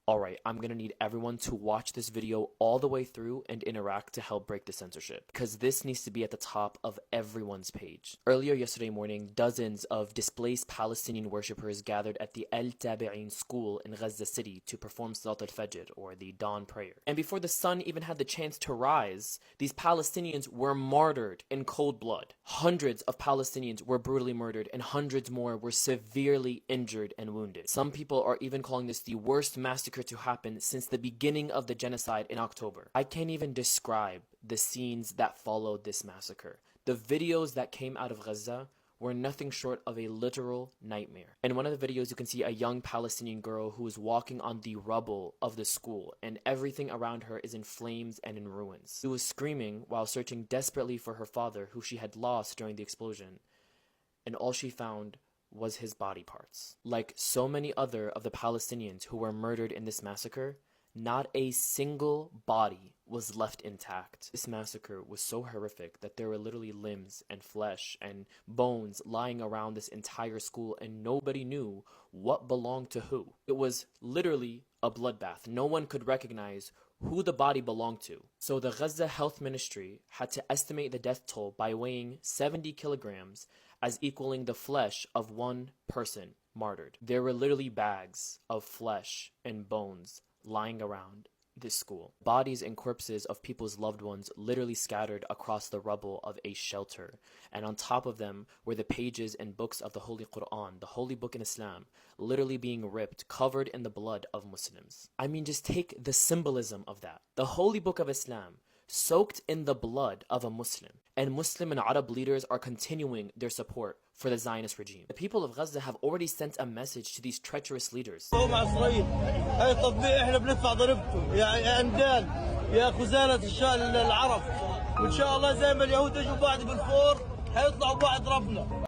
Alright, I'm gonna need everyone to watch this video all the way through and interact to help break the censorship, because this needs to be at the top of everyone's page. Earlier yesterday morning, dozens of displaced Palestinian worshippers gathered at the Al Tabi'in school in Gaza City to perform Salat al-Fajr, or the dawn prayer. And before the sun even had the chance to rise, these Palestinians were martyred in cold blood. Hundreds of Palestinians were brutally murdered, and hundreds more were severely injured and wounded. Some people are even calling this the worst massacre to happen since the beginning of the genocide in October. I can't even describe the scenes that followed this massacre. The videos that came out of Gaza were nothing short of a literal nightmare. In one of the videos, you can see a young Palestinian girl who is walking on the rubble of the school, and everything around her is in flames and in ruins. She was screaming while searching desperately for her father, who she had lost during the explosion, and all she found was his body parts. Like so many other of the Palestinians who were murdered in this massacre, not a single body was left intact. This massacre was so horrific that there were literally limbs and flesh and bones lying around this entire school, and nobody knew what belonged to who. It was literally a bloodbath. No one could recognize who the body belonged to. So the Gaza Health Ministry had to estimate the death toll by weighing 70 kilograms as equaling the flesh of one person martyred. There were literally bags of flesh and bones lying around this school. Bodies and corpses of people's loved ones literally scattered across the rubble of a shelter. And on top of them were the pages and books of the Holy Quran, the holy book in Islam, literally being ripped, covered in the blood of Muslims. I mean, just take the symbolism of that. The holy book of Islam soaked in the blood of a Muslim. And Muslim and Arab leaders are continuing their support for the Zionist regime. The people of Gaza have already sent a message to these treacherous leaders.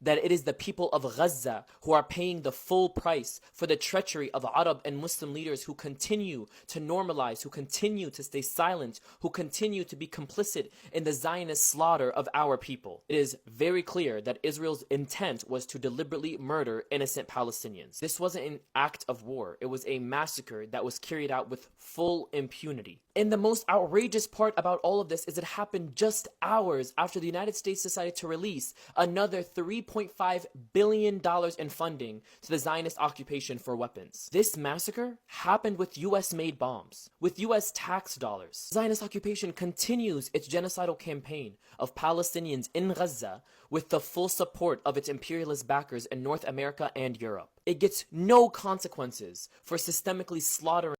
That it is the people of Gaza who are paying the full price for the treachery of Arab and Muslim leaders who continue to normalize, who continue to stay silent, who continue to be complicit in the Zionist slaughter of our people. It is very clear that Israel's intent was to deliberately murder innocent Palestinians. This wasn't an act of war. It was a massacre that was carried out with full impunity. And the most outrageous part about all of this is it happened just hours after the United States decided to release another $3.5 billion in funding to the Zionist occupation for weapons. This massacre happened with US-made bombs, with US tax dollars. Zionist occupation continues its genocidal campaign of Palestinians in Gaza with the full support of its imperialist backers in North America and Europe. It gets no consequences for systemically slaughtering